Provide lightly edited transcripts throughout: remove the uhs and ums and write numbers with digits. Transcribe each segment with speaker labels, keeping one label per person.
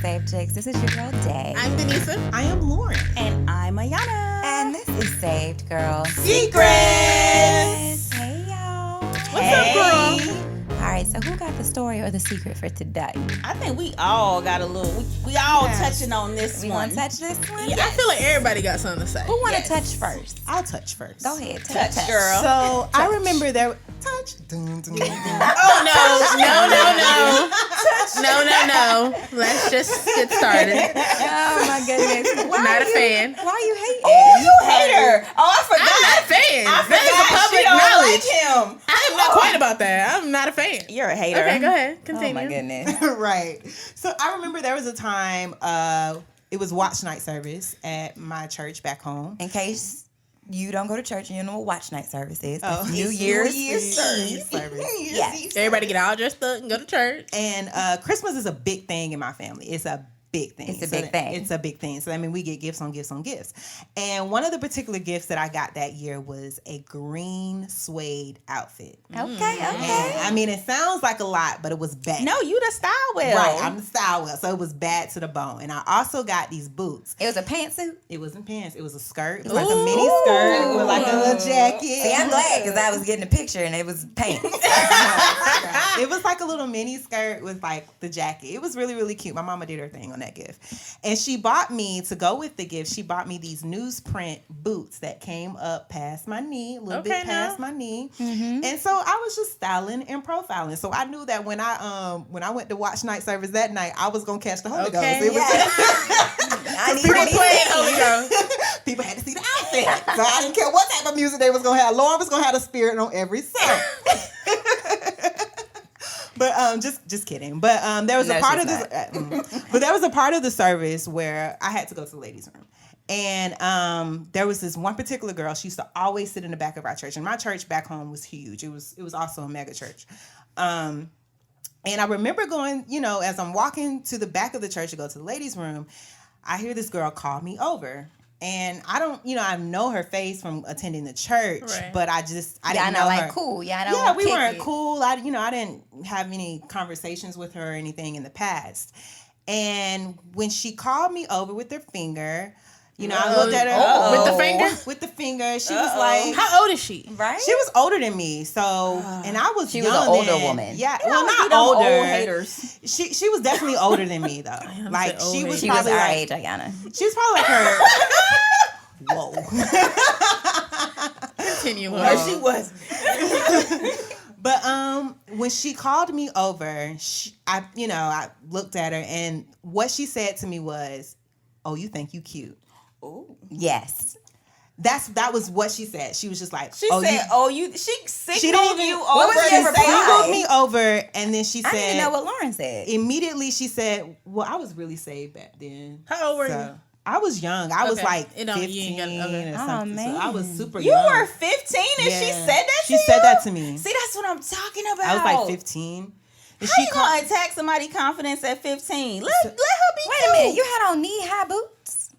Speaker 1: Saved Chicks. This is your girl, Day.
Speaker 2: I'm Denisa.
Speaker 3: I am Lauren.
Speaker 4: And I'm Ayana.
Speaker 1: And this is Saved Girl
Speaker 3: Secrets!
Speaker 1: Hey, y'all.
Speaker 2: What's up, girl?
Speaker 1: All right, so who got the story or the secret for today?
Speaker 4: I think we all got a little, we all touching on this
Speaker 1: We
Speaker 4: one.
Speaker 1: want to touch this one?
Speaker 2: Yeah, I feel like everybody got something to say.
Speaker 1: Who want to
Speaker 4: Yes.
Speaker 1: touch first?
Speaker 3: I'll touch first.
Speaker 1: Go ahead.
Speaker 4: Touch, girl.
Speaker 3: So I remember there. Touch.
Speaker 2: Oh, no. Let's just get started.
Speaker 1: Oh, my goodness.
Speaker 2: Not a fan.
Speaker 1: Why are you hating?
Speaker 4: Oh, you hater. Oh, I forgot.
Speaker 2: I'm not a fan.
Speaker 4: I
Speaker 2: That
Speaker 4: forgot
Speaker 2: is
Speaker 4: she
Speaker 2: a public
Speaker 4: don't
Speaker 2: knowledge.
Speaker 4: like him.
Speaker 2: I am not quite about that. I'm not a fan.
Speaker 4: You're a hater.
Speaker 2: Okay, go ahead. Continue.
Speaker 1: Oh, my goodness.
Speaker 3: Right. So I remember there was a time, it was watch night service at my church back home.
Speaker 1: In case you don't go to church and you know what watch night service is,
Speaker 3: Oh,
Speaker 1: it's New
Speaker 3: it's
Speaker 1: Year's
Speaker 3: New Year's
Speaker 1: Eve.
Speaker 3: service.
Speaker 1: Yes.
Speaker 2: Everybody get all dressed up and go to church.
Speaker 3: And Christmas is a big thing in my family. It's a big thing.
Speaker 1: It's a big thing.
Speaker 3: It's a big thing. So, I mean, we get gifts on gifts on gifts. And one of the particular gifts that I got that year was a green suede outfit.
Speaker 1: Okay.
Speaker 3: And, I mean, it sounds like a lot, but it was bad.
Speaker 4: No, you the style well.
Speaker 3: Right, I'm the style well. So it was bad to the bone. And I also got these boots.
Speaker 1: It was a pantsuit.
Speaker 3: It wasn't pants. It was a skirt. It was like a mini skirt with like a little jacket.
Speaker 1: See, I'm glad because I was getting a picture and it was pants.
Speaker 3: It was like a little mini skirt with like the jacket. It was really, really cute. My mama did her thing on that gift. And she bought me, to go with the gift, she bought me these newsprint boots that came up past my knee, a little bit past my knee. And so I was just styling and profiling. So I knew that when I went to watch night service that night, I was gonna catch the Holy Ghost. It was
Speaker 1: I need
Speaker 2: People
Speaker 1: to
Speaker 2: playing Holy Ghost.
Speaker 3: people had to see the outfit. So I didn't care what type of music they was gonna have. Lauren was gonna have the spirit on every song. But just kidding. But there was a part of this. But there was a part of the service where I had to go to the ladies' room, and there was this one particular girl. She used to always sit in the back of our church, and my church back home was huge. It was also a mega church. And I remember going, as I'm walking to the back of the church to go to the ladies' room, I hear this girl call me over. And I don't, I know her face from attending the church,
Speaker 2: Right.
Speaker 3: but I didn't
Speaker 1: Y'all
Speaker 3: know
Speaker 1: not like
Speaker 3: her.
Speaker 1: cool. Y'all
Speaker 3: Yeah,
Speaker 1: don't
Speaker 3: we
Speaker 1: kick
Speaker 3: weren't
Speaker 1: it.
Speaker 3: cool. I didn't have any conversations with her or anything in the past. And when she called me over with her finger, I looked at her
Speaker 2: With the finger?
Speaker 3: With the finger, she was like,
Speaker 2: How old is she?
Speaker 1: Right?
Speaker 3: she was older than me, so and I was
Speaker 1: She was
Speaker 3: young
Speaker 1: an older
Speaker 3: then.
Speaker 1: woman.
Speaker 3: Yeah,
Speaker 4: You
Speaker 3: well,
Speaker 4: know,
Speaker 3: not
Speaker 4: them
Speaker 3: older.
Speaker 4: Old haters.
Speaker 3: She was definitely older than me though. Like
Speaker 2: old
Speaker 3: she was
Speaker 2: haters.
Speaker 1: She was
Speaker 3: probably
Speaker 1: our
Speaker 3: like,
Speaker 1: age, Ayana.
Speaker 3: she was probably like her. Whoa.
Speaker 2: Continue.
Speaker 4: Or she was.
Speaker 3: But when she called me over, I looked at her, and what she said to me was, "Oh, you think you cute?"
Speaker 4: Ooh.
Speaker 1: Yes.
Speaker 3: That was what she said. She was just like,
Speaker 4: She
Speaker 3: "Oh,
Speaker 4: said,
Speaker 3: you."
Speaker 4: she signaled
Speaker 3: She didn't even.
Speaker 4: you
Speaker 1: What
Speaker 4: over
Speaker 1: was
Speaker 4: to
Speaker 1: your
Speaker 4: say
Speaker 1: reply?
Speaker 3: Singled
Speaker 4: hi.
Speaker 3: me over, and then she
Speaker 1: I need to
Speaker 3: said,
Speaker 1: know what Lauren said.
Speaker 3: immediately she said, "Well, I was really saved back then."
Speaker 2: How old were
Speaker 3: So,
Speaker 2: you?
Speaker 3: I was young. I was
Speaker 2: Okay.
Speaker 3: like
Speaker 2: You ain't
Speaker 3: 15
Speaker 2: got- okay.
Speaker 3: or
Speaker 1: Oh,
Speaker 3: something. So I was
Speaker 1: man.
Speaker 3: super
Speaker 4: You
Speaker 3: young.
Speaker 4: were 15 and she
Speaker 3: Yeah.
Speaker 4: said that to
Speaker 3: She
Speaker 4: you?
Speaker 3: said that to me.
Speaker 4: See, that's what I'm talking about.
Speaker 3: I was like 15. And
Speaker 4: How you gonna attack somebody's confidence at 15? Let her be
Speaker 1: Wait a minute. You had on knee-high boots?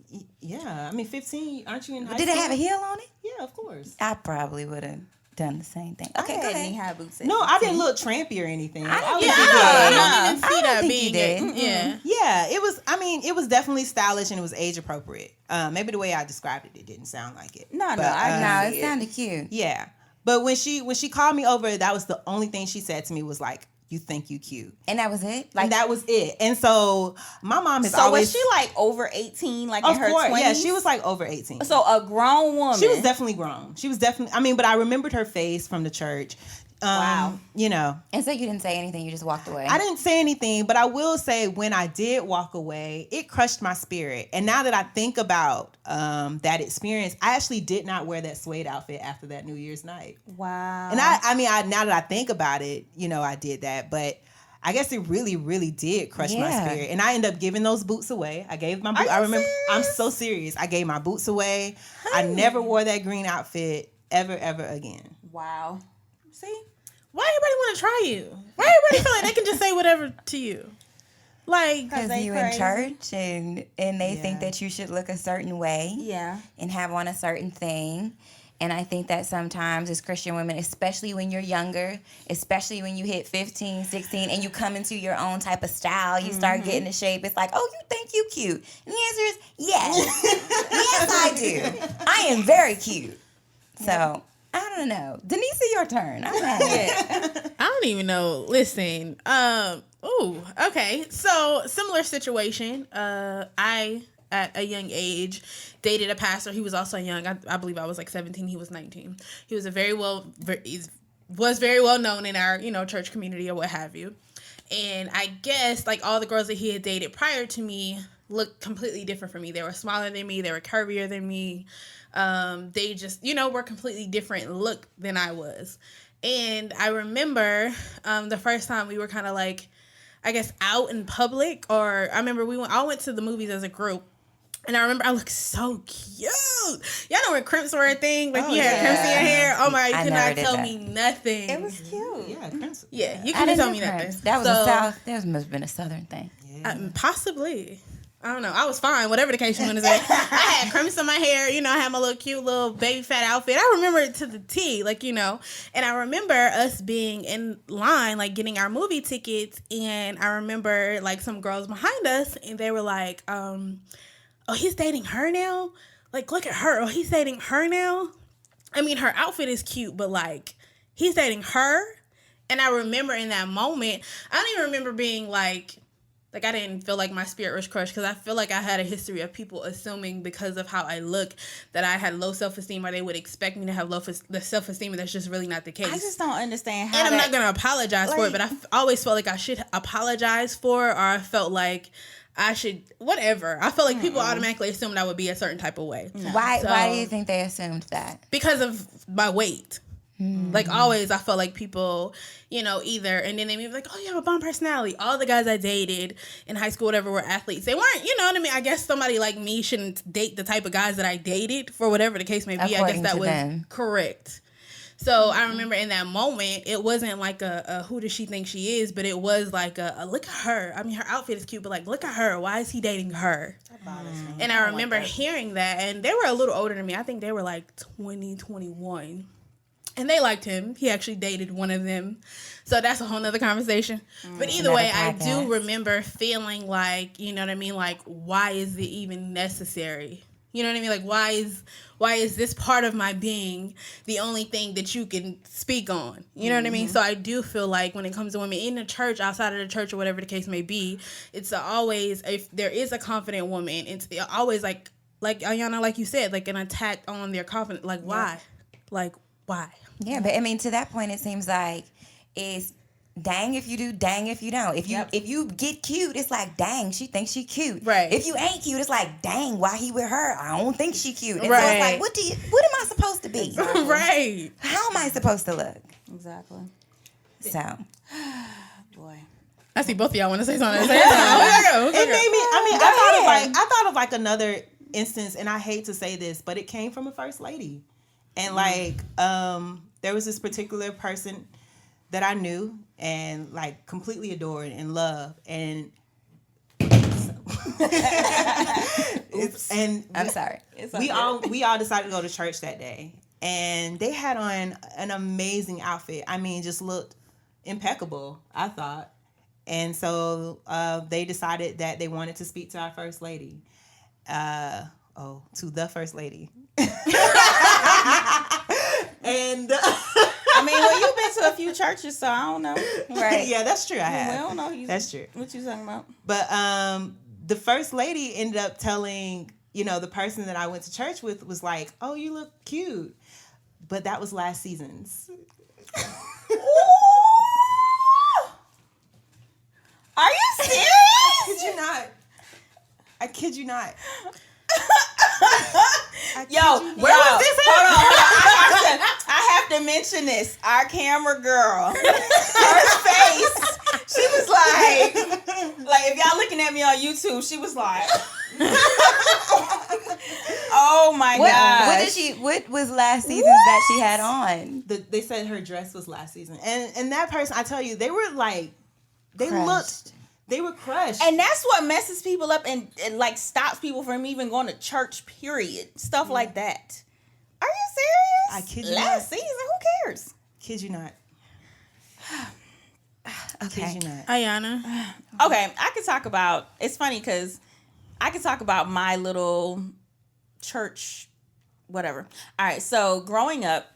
Speaker 3: Yeah, I mean 15. Aren't you in high
Speaker 1: Did
Speaker 3: school?
Speaker 1: it have a heel on it?
Speaker 3: Yeah, of course.
Speaker 1: I probably would have done the same thing.
Speaker 4: I
Speaker 1: Okay,
Speaker 4: had
Speaker 1: go ahead.
Speaker 4: knee-high boots at
Speaker 3: No, I
Speaker 4: 15.
Speaker 3: didn't look trampy or anything.
Speaker 1: I don't
Speaker 3: was
Speaker 1: think
Speaker 3: just
Speaker 1: you
Speaker 3: like-
Speaker 1: did.
Speaker 2: I
Speaker 1: No.
Speaker 2: don't even
Speaker 1: I
Speaker 2: see
Speaker 1: don't
Speaker 2: that
Speaker 1: think you
Speaker 2: being
Speaker 1: did.
Speaker 2: Yeah.
Speaker 3: Yeah, it was. I mean, it was definitely stylish and it was age appropriate. Maybe the way I described it didn't sound like it.
Speaker 4: No,
Speaker 3: But,
Speaker 4: I
Speaker 1: No,
Speaker 4: see
Speaker 1: it sounded cute.
Speaker 3: Yeah, but when she called me over, that was the only thing she said to me was like, "You think you cute,"
Speaker 1: And that was it?
Speaker 3: and that was it. And so my mom has
Speaker 4: So
Speaker 3: always.
Speaker 4: was she like over 18, like
Speaker 3: Of
Speaker 4: in her
Speaker 3: course,
Speaker 4: 20s?
Speaker 3: yeah, she was like over 18.
Speaker 4: So a grown woman.
Speaker 3: She was definitely grown. She was definitely. I mean, but I remembered her face from the church.
Speaker 4: Wow.
Speaker 1: And so you didn't say anything, you just walked away.
Speaker 3: I didn't say anything, but I will say when I did walk away, it crushed my spirit. And now that I think about that experience, I actually did not wear that suede outfit after that New Year's night.
Speaker 4: Wow.
Speaker 3: And now that I think about it, I did that, but I guess it really, really did crush my
Speaker 1: Yeah.
Speaker 3: spirit. And I ended up giving those boots away. I gave my boots.
Speaker 4: Are
Speaker 3: I
Speaker 4: you
Speaker 3: remember. I'm
Speaker 4: serious?
Speaker 3: so serious. I gave my boots away. I never wore that green outfit ever again.
Speaker 4: Wow.
Speaker 3: See?
Speaker 2: Why everybody want to try you? Why everybody feel like they can just say whatever to you? Like,
Speaker 1: Because
Speaker 4: they
Speaker 1: you
Speaker 4: crazy.
Speaker 1: in church and they think
Speaker 3: Yeah.
Speaker 1: that you should look a certain way
Speaker 4: Yeah.
Speaker 1: and have on a certain thing. And I think that sometimes as Christian women, especially when you're younger, especially when you hit 15, 16, and you come into your own type of style, you start getting the shape. It's like, oh, you think you cute? And the answer is yes. Yes, I do. I am very cute. So, I don't know. Denise, your turn. I'm mad.
Speaker 2: I don't even know. Listen. Okay. So, similar situation. I, at a young age, dated a pastor. He was also young. I believe I was like 17. He was 19. He was very well known in our, church community or what have you. And I guess like all the girls that he had dated prior to me looked completely different from me. They were smaller than me. They were curvier than me. They just, were completely different look than I was. And I remember the first time we were kind of like, I guess, out in public, or I remember I went to the movies as a group. And I remember I looked so cute. Y'all know when crimps were a thing? Like, you had crimps in your hair. Oh, my, you could not tell me nothing.
Speaker 4: It was cute.
Speaker 3: Yeah, crimps.
Speaker 2: Yeah, you couldn't tell me nothing.
Speaker 1: That was that must have been a Southern thing.
Speaker 3: Yeah.
Speaker 2: Possibly. I don't know. I was fine, whatever the case you want to say. I had crimps in my hair. I had my little cute little baby fat outfit. I remember it to the T, And I remember us being in line, like, getting our movie tickets. And I remember, like, some girls behind us, and they were like, oh, he's dating her now? Like, look at her. Oh, he's dating her now? I mean, her outfit is cute, but, like, he's dating her? And I remember in that moment, I don't even remember being, like I didn't feel like my spirit was crushed, because I feel like I had a history of people assuming because of how I look that I had low self-esteem, or they would expect me to have low self-esteem, and that's just really not the case.
Speaker 4: I just don't understand how.
Speaker 2: And I'm not going to apologize for it, but I always felt like I should apologize for it, or I felt like I should, whatever. I felt like people automatically assumed I would be a certain type of way.
Speaker 1: No. Why do you think they assumed that?
Speaker 2: Because of my weight. Like, always, I felt like people, either, and then they be like, oh, you have a bomb personality. All the guys I dated in high school, whatever, were athletes. They weren't, you know what I mean? I guess somebody like me shouldn't date the type of guys that I dated, for whatever the case may be.
Speaker 1: According
Speaker 2: I guess that was
Speaker 1: them.
Speaker 2: Correct. So I remember in that moment, it wasn't like a who does she think she is, but it was like a look at her. I mean, her outfit is cute, but like, look at her. Why is he dating her? And I remember hearing that, and they were a little older than me. I think they were like 20, 21. And they liked him. He actually dated one of them. So that's a whole nother conversation. But either way, I do remember feeling like, you know what I mean? Like, why is it even necessary? You know what I mean? Like, why is this part of my being the only thing that you can speak on? You know what I mean? So I do feel like when it comes to women in the church, outside of the church, or whatever the case may be, it's always, if there is a confident woman, it's always like Ayana, like you said, like an attack on their confidence. Like, why? Like, why?
Speaker 1: Yeah, but I mean, to that point, it seems like it's dang if you do, dang if you don't. If you get cute, it's like, dang, she thinks she cute.
Speaker 2: Right.
Speaker 1: If you ain't cute, it's like, dang, why he with her? I don't think she cute. And
Speaker 2: right.
Speaker 1: so it's like, what am I supposed to be?
Speaker 2: Right.
Speaker 1: How am I supposed to look?
Speaker 4: Exactly.
Speaker 1: So.
Speaker 4: Boy.
Speaker 2: I see both of y'all want to say something.
Speaker 3: It made me, I thought of like another instance, and I hate to say this, but it came from a first lady. And like, there was this particular person that I knew and like completely adored and loved, and
Speaker 1: I'm sorry.
Speaker 3: We all decided to go to church that day, and they had on an amazing outfit. I mean, just looked impeccable, I thought. And so they decided that they wanted to speak to our first lady. To the first lady. And
Speaker 4: I mean, well, you've been to a few churches, so I don't know.
Speaker 3: Right. Yeah, that's true. I have.
Speaker 4: We don't know.
Speaker 3: That's true.
Speaker 4: What you talking about?
Speaker 3: But the first lady ended up telling, the person that I went to church with was like, oh, you look cute. But that was last season's.
Speaker 4: Are you serious?
Speaker 3: I kid you not.
Speaker 4: Yo, where was this? Hold on. I have to mention this. Our camera girl, her face. She was like if y'all looking at me on YouTube, she was like, oh my god.
Speaker 1: What was last season that she had on?
Speaker 3: They said her dress was last season, and that person, I tell you, they were like, they were crushed.
Speaker 4: And that's what messes people up and like stops people from even going to church, period. Stuff like that. Are you serious?
Speaker 3: I kid you
Speaker 4: Last
Speaker 3: not.
Speaker 4: season, who cares?
Speaker 3: Kid you not.
Speaker 1: Okay.
Speaker 3: Kid you not.
Speaker 2: Ayana.
Speaker 4: Okay, I could talk about. It's funny because I could talk about my little church, whatever. All right, so growing up,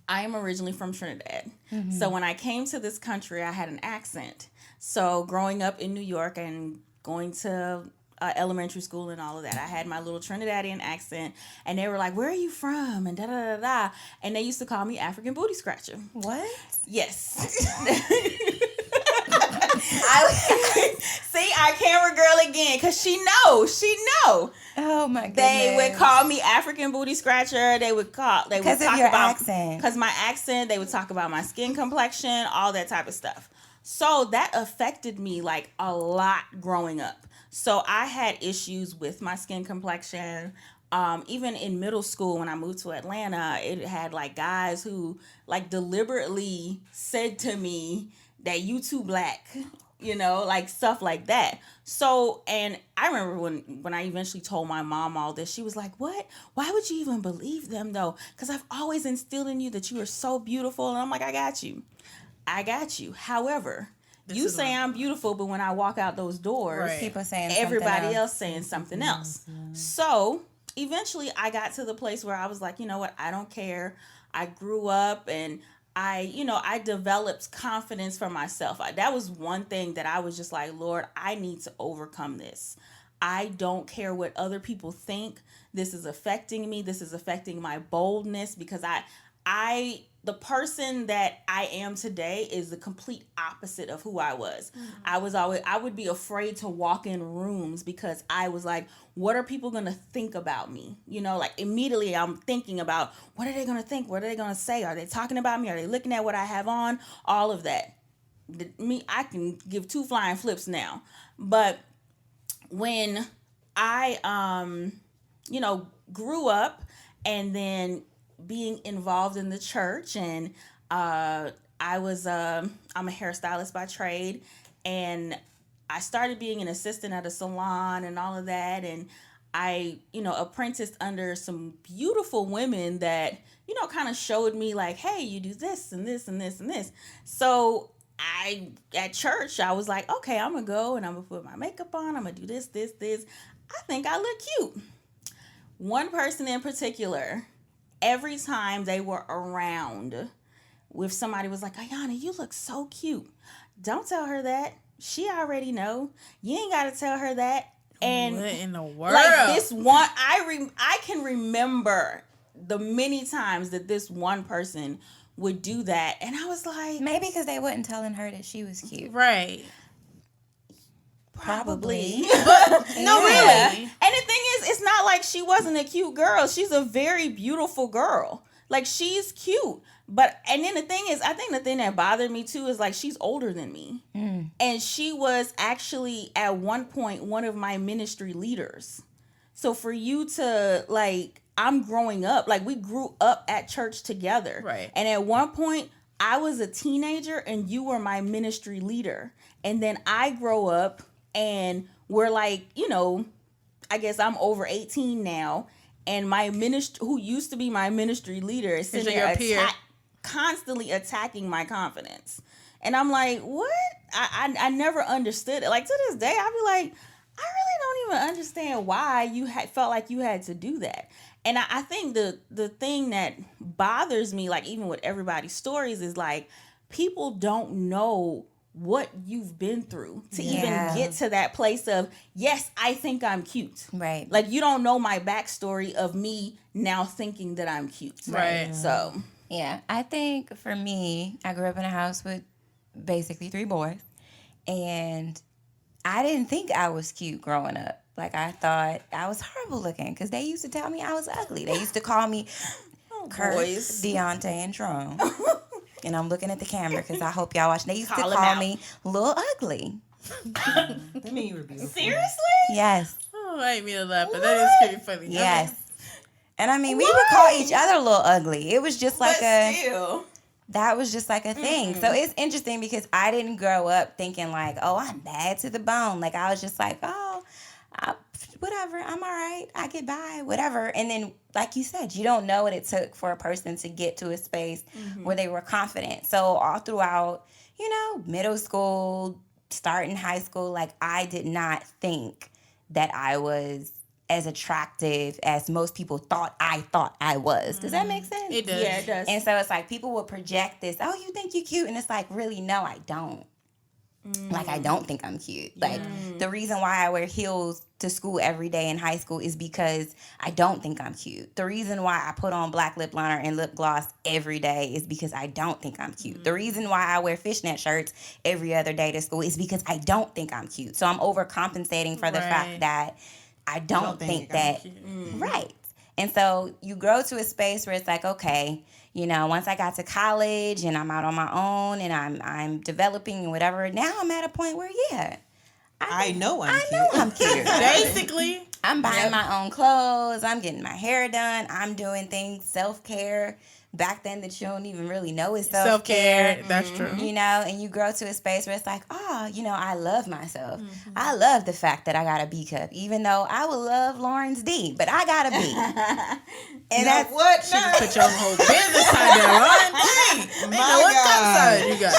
Speaker 4: I am originally from Trinidad. So when I came to this country, I had an accent. So growing up in New York and going to elementary school and all of that, I had my little Trinidadian accent, and they were like, "Where are you from?" and da da da da, and they used to call me African Booty Scratcher.
Speaker 1: What?
Speaker 4: Yes. See, our camera girl again, cause she know.
Speaker 1: Oh my goodness.
Speaker 4: They would call me African Booty Scratcher. They would talk
Speaker 1: Because of your
Speaker 4: about
Speaker 1: accent.
Speaker 4: Because my accent. They would talk about my skin complexion, all that type of stuff. So that affected me like a lot growing up. So I had issues with my skin complexion. Even in middle school when I moved to Atlanta, it had like guys who like deliberately said to me that you too black, like stuff like that. So, and I remember when I eventually told my mom all this, she was like, "What? Why would you even believe them though? Because I've always instilled in you that you are so beautiful." And I'm like, I got you. However, you say I'm beautiful, but when I walk out those doors,
Speaker 2: Right.
Speaker 1: People saying
Speaker 4: everybody
Speaker 1: something
Speaker 4: else saying something else. So eventually I got to the place where I was like, you know what? I don't care. I grew up and I developed confidence for myself. That was one thing that I was just like, Lord, I need to overcome this. I don't care what other people think. This is affecting me. This is affecting my boldness because the person that I am today is the complete opposite of who I was. Mm-hmm. I would be afraid to walk in rooms because I was like, what are people going to think about me? Like immediately I'm thinking about what are they going to think? What are they going to say? Are they talking about me? Are they looking at what I have on? All of that. I can give 2 flying flips now. But when I, grew up and then being involved in the church and I'm a hairstylist by trade, and I started being an assistant at a salon and all of that, and I apprenticed under some beautiful women that kind of showed me like, hey, you do this and this and this and this. So at church I was like, okay, I'm gonna go and I'm gonna put my makeup on, I'm gonna do this. I think I look cute. One person in particular, every time they were around, if somebody was like, Ayana, you look so cute. Don't tell her that. She already know. You ain't got to tell her that. And
Speaker 2: what in the world?
Speaker 4: Like this one, I can remember the many times that this one person would do that. And I was like,
Speaker 1: Maybe because they wasn't telling her that she was cute.
Speaker 2: Right.
Speaker 1: Probably.
Speaker 4: But no,
Speaker 1: Yeah.
Speaker 4: really. And the thing is, it's not like she wasn't a cute girl. She's a very beautiful girl. Like, she's cute. And then the thing is, I think the thing that bothered me too is like, she's older than me. Mm. And she was actually at one point one of my ministry leaders. So for you to like, I'm growing up, like we grew up at church together.
Speaker 2: Right.
Speaker 4: And at one point I was a teenager and you were my ministry leader. And then I grow up and we're like, I guess I'm over 18 now. And my who used to be my ministry leader is sitting there constantly attacking my confidence. And I'm like, what? I never understood it. Like to this day, I'll be like, I really don't even understand why you felt like you had to do that. And I think the thing that bothers me, like even with everybody's stories, is like people don't know what you've been through to even get to that place of, yes, I think I'm cute.
Speaker 1: Right.
Speaker 4: Like you don't know my backstory of me now thinking that I'm cute.
Speaker 2: Right.
Speaker 4: So.
Speaker 1: Yeah. I think for me, I grew up in a house with basically 3 boys. And I didn't think I was cute growing up. Like I thought I was horrible looking because they used to tell me I was ugly. They used to call me Curse, Deontay, and Trone. And I'm looking at the camera because I hope y'all watching. They used to call me Lil Ugly.
Speaker 3: That mean you were beautiful.
Speaker 4: Seriously?
Speaker 1: Yes.
Speaker 2: Oh, I ain't mean to laugh, but that is pretty funny.
Speaker 1: Yes. And I mean, we would call each other Lil Ugly. It was just like that was just like a thing. So it's interesting because I didn't grow up thinking like, oh, I'm bad to the bone. Like I was just like, oh, whatever, I'm all right. I get by, whatever. And then, like you said, you don't know what it took for a person to get to a space where they were confident. So all throughout, middle school, starting high school, like I did not think that I was as attractive as most people thought I was. Does that make sense?
Speaker 2: It does.
Speaker 4: Yeah, it does.
Speaker 1: And so it's like people will project this, oh, you think you're cute? And it's like, really, no, I don't. Like, I don't think I'm cute. Like, the reason why I wear heels to school every day in high school is because I don't think I'm cute. The reason why I put on black lip liner and lip gloss every day is because I don't think I'm cute. The reason why I wear fishnet shirts every other day to school is because I don't think I'm cute. So I'm overcompensating for the fact that I don't think that. Right. And so you grow to a space where it's like, okay, once I got to college and I'm out on my own and I'm developing and whatever, now I'm at a point where,
Speaker 3: I know
Speaker 1: I'm cute.
Speaker 2: Basically.
Speaker 1: I'm buying my own clothes. I'm getting my hair done. I'm doing things, self-care. Back then that you don't even really know is self-care.
Speaker 2: That's true.
Speaker 1: And you grow to a space where it's like, I love myself. I love the fact that I got a B cup, even though I would love Lawrence D, but I got a B. And that's
Speaker 3: what?
Speaker 2: She just put your whole business side there, Ron. What cup size you got?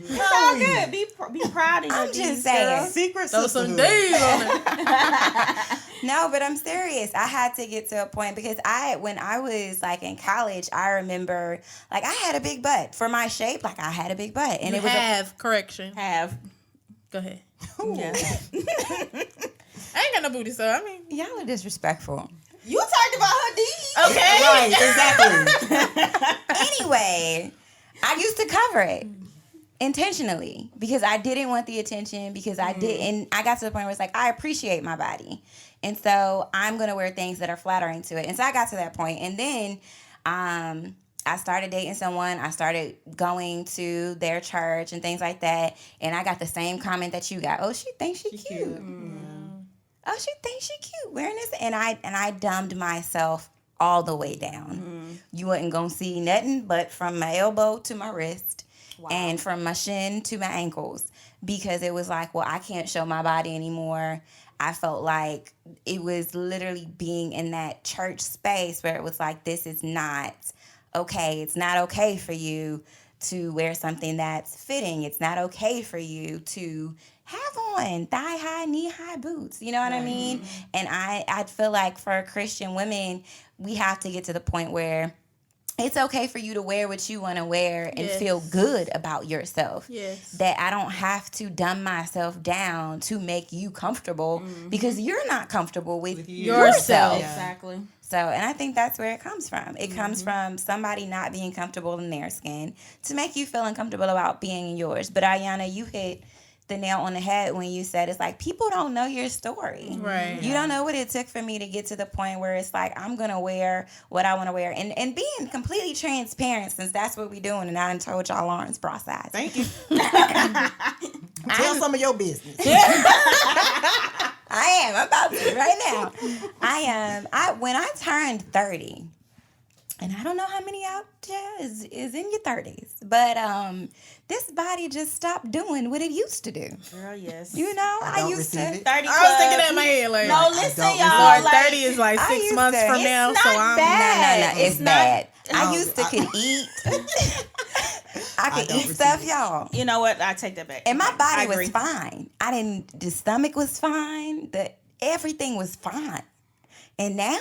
Speaker 4: It's all good. Be proud of your
Speaker 1: I'm just
Speaker 4: D's,
Speaker 1: saying.
Speaker 4: girl.
Speaker 3: Secret
Speaker 2: Throw some
Speaker 3: sisterhood.
Speaker 2: D's on it.
Speaker 1: No, but I'm serious. I had to get to a point because when I was like in college, I remember like I had a big butt for my shape. Like I had a big butt, and
Speaker 2: You
Speaker 1: it was
Speaker 2: correction.
Speaker 4: Have.
Speaker 2: Go ahead.
Speaker 4: Yeah.
Speaker 2: I ain't got no booty, so I mean.
Speaker 1: y'all are disrespectful.
Speaker 4: You talked about her D's.
Speaker 2: Okay.
Speaker 3: Right, exactly.
Speaker 1: Anyway, I used to cover it intentionally because I didn't want the attention because I didn't. I got to the point where it's like I appreciate my body, and so I'm gonna wear things that are flattering to it. And so I got to that point, and then I started dating someone. I started going to their church and things like that, and I got the same comment that you got. Oh, she thinks she cute. Oh, she thinks she cute wearing this, and I dumbed myself all the way down. You wasn't gonna see nothing but from my elbow to my wrist, and from my shin to my ankles, because it was like, well, I can't show my body anymore. I felt like it was literally being in that church space where it was like, this is not okay. It's not okay for you to wear something that's fitting. It's not okay for you to have on thigh-high, knee-high boots. You know what I mean? And I feel like for Christian women, we have to get to the point where it's okay for you to wear what you want to wear and feel good about yourself.
Speaker 2: Yes.
Speaker 1: That I don't have to dumb myself down to make you comfortable because you're not comfortable with yourself.
Speaker 2: Yeah.
Speaker 4: Exactly.
Speaker 1: So, and I think that's where it comes from. It comes from somebody not being comfortable in their skin to make you feel uncomfortable about being in yours. But Ayana, you hit the nail on the head when you said it's like people don't know your story.
Speaker 2: Right.
Speaker 1: You don't know what it took for me to get to the point where it's like I'm gonna wear what I want to wear, and being completely transparent, since that's what we're doing. And I done told y'all Lauren's process.
Speaker 3: Thank you. Tell some of your business.
Speaker 1: I am. I'm about to right now. I am. When I turned 30, and I don't know how many out there is in your 30s, but this body just stopped doing what it used to do.
Speaker 4: Girl, yes.
Speaker 1: You know,
Speaker 3: I
Speaker 1: I
Speaker 3: don't
Speaker 1: used to.
Speaker 3: receive it.
Speaker 4: 30
Speaker 2: I was thinking that in
Speaker 4: club.
Speaker 2: my head like,
Speaker 4: No, listen,
Speaker 3: don't
Speaker 4: y'all.
Speaker 2: Lord,
Speaker 4: Like,
Speaker 2: 30 is like
Speaker 1: I
Speaker 2: 6
Speaker 1: used
Speaker 2: months
Speaker 1: to-
Speaker 2: from
Speaker 1: it's
Speaker 2: now,
Speaker 4: not
Speaker 2: so I'm
Speaker 4: bad.
Speaker 1: No, it's
Speaker 4: It's
Speaker 1: bad.
Speaker 3: not-
Speaker 1: I used to could eat. I could
Speaker 3: don't
Speaker 1: eat
Speaker 3: receive
Speaker 1: stuff,
Speaker 3: it.
Speaker 1: y'all.
Speaker 4: You know what? I take that back.
Speaker 1: And my
Speaker 4: I
Speaker 1: body
Speaker 4: agree.
Speaker 1: was fine. The stomach was fine. Everything was fine. And now,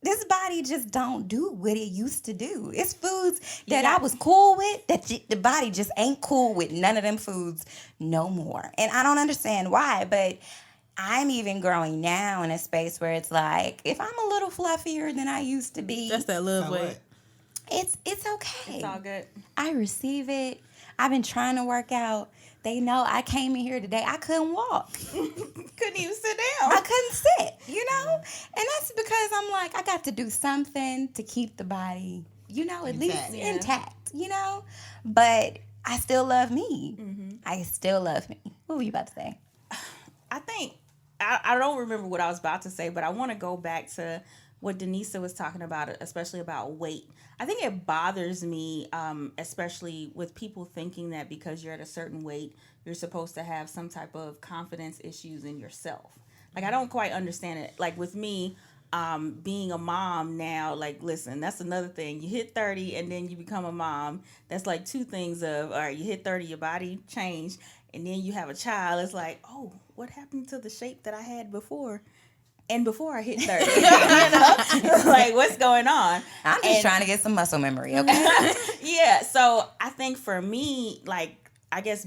Speaker 1: this body just don't do what it used to do. It's foods that I was cool with, that the body just ain't cool with none of them foods no more. And I don't understand why, but I'm even growing now in a space where it's like, if I'm a little fluffier than I used to be,
Speaker 2: That's that love
Speaker 3: So
Speaker 2: weight.
Speaker 3: what?
Speaker 1: it's okay.
Speaker 4: It's all good.
Speaker 1: I receive it. I've been trying to work out. They know I came in here today. I couldn't walk.
Speaker 4: Couldn't even sit down.
Speaker 1: I couldn't sit, you know? And that's because I'm like, I got to do something to keep the body, at least intact, But I still love me. I still love me. What were you about to say?
Speaker 4: I think I don't remember what I was about to say, but I want to go back to what Denisa was talking about, especially about weight. I think it bothers me, especially with people thinking that because you're at a certain weight, you're supposed to have some type of confidence issues in yourself. Like, I don't quite understand it. Like, with me, being a mom now, like, listen, that's another thing. You hit 30 and then you become a mom. That's like two things of, all right, you hit 30, your body changed, and then you have a child. It's like, oh, what happened to the shape that I had before? And before I hit 30, like, what's going on?
Speaker 1: I'm just trying to get some muscle memory, okay?
Speaker 4: Yeah, so I think for me, like, I guess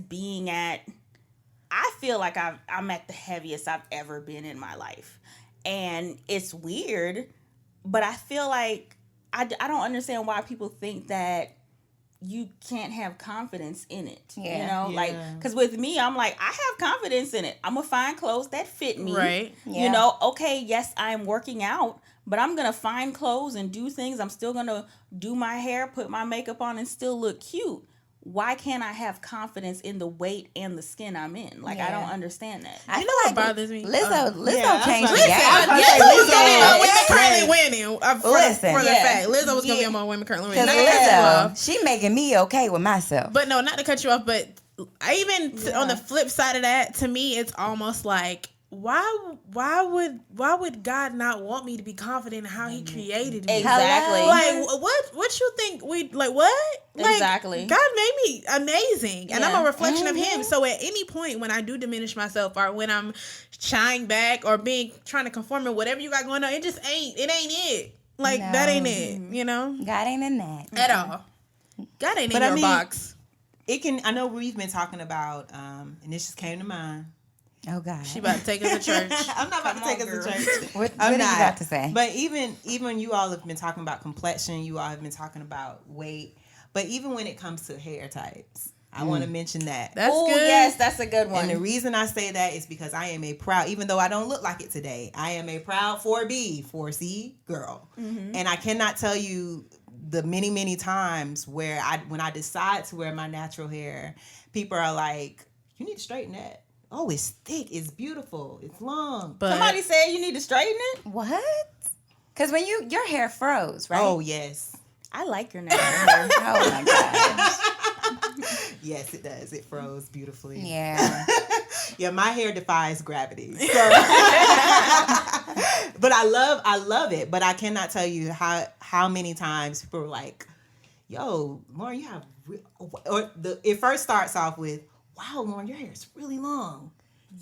Speaker 4: I feel like I'm at the heaviest I've ever been in my life. And it's weird, but I feel like I don't understand why people think that you can't have confidence in it.
Speaker 1: Yeah.
Speaker 4: Like, because with me, I'm like, I have confidence in it. I'm going to find clothes that fit me.
Speaker 2: Right.
Speaker 1: Yeah.
Speaker 4: Okay, yes, I'm working out, but I'm going to find clothes and do things. I'm still going to do my hair, put my makeup on, and still look cute. Why can't I have confidence in the weight and the skin I'm in? Like, I don't understand that.
Speaker 1: I
Speaker 2: You
Speaker 1: feel
Speaker 2: know what
Speaker 1: like
Speaker 2: bothers me?
Speaker 1: Lizzo
Speaker 3: yeah,
Speaker 1: changed the
Speaker 3: that's
Speaker 1: game.
Speaker 3: right.
Speaker 2: Lizzo was gonna be
Speaker 3: Yeah.
Speaker 2: on Women Currently Winning.
Speaker 1: Listen.
Speaker 2: For the
Speaker 4: Yeah.
Speaker 2: fact, Lizzo was gonna be on Women Currently Winning.
Speaker 1: Because
Speaker 2: Not to cut you off.
Speaker 1: Lizzo, she making me okay with myself.
Speaker 2: But no, not to cut you off, but on the flip side of that, to me, it's almost like, why would God not want me to be confident in how He created me?
Speaker 4: Exactly.
Speaker 2: Like, what you think what? Like,
Speaker 4: Exactly.
Speaker 2: God made me amazing, and I'm
Speaker 4: Yeah.
Speaker 2: a reflection of Him. So at any point when I do diminish myself, or when I'm shying back, or trying to conform to whatever you got going on, it ain't it. Like,
Speaker 1: No.
Speaker 2: that ain't it, you know?
Speaker 1: God ain't in that.
Speaker 2: At all. God ain't
Speaker 3: But
Speaker 2: in
Speaker 3: I
Speaker 2: your
Speaker 3: mean,
Speaker 2: box.
Speaker 3: I know we've been talking about, and this just came to mind.
Speaker 1: Oh God.
Speaker 2: She about to take us to church.
Speaker 3: I'm not about to take us
Speaker 4: girl.
Speaker 3: to church.
Speaker 1: What
Speaker 3: I'm
Speaker 1: are you
Speaker 3: not.
Speaker 1: about to say?
Speaker 3: But even you all have been talking about complexion. You all have been talking about weight. But even when it comes to hair types, I want to mention that.
Speaker 2: That's
Speaker 4: Oh,
Speaker 2: good.
Speaker 4: yes, that's a good one.
Speaker 3: And the reason I say that is because I am a proud, even though I don't look like it today, I am a proud 4B, 4C girl.
Speaker 4: Mm-hmm.
Speaker 3: And I cannot tell you the many, many times where when I decide to wear my natural hair, people are like, you need to straighten that. Oh, it's thick, it's beautiful, it's long.
Speaker 2: But
Speaker 4: Somebody said you need to straighten it.
Speaker 1: What? Because when your hair froze, right?
Speaker 3: Oh, yes.
Speaker 4: I like your natural hair.
Speaker 1: Oh my gosh.
Speaker 3: Yes, it does. It froze beautifully.
Speaker 1: Yeah.
Speaker 3: Yeah, my hair defies gravity. So. But I love it. But I cannot tell you how many times people were like, yo, Lauren, you have it first starts off with, wow, Lauren, your hair is really long.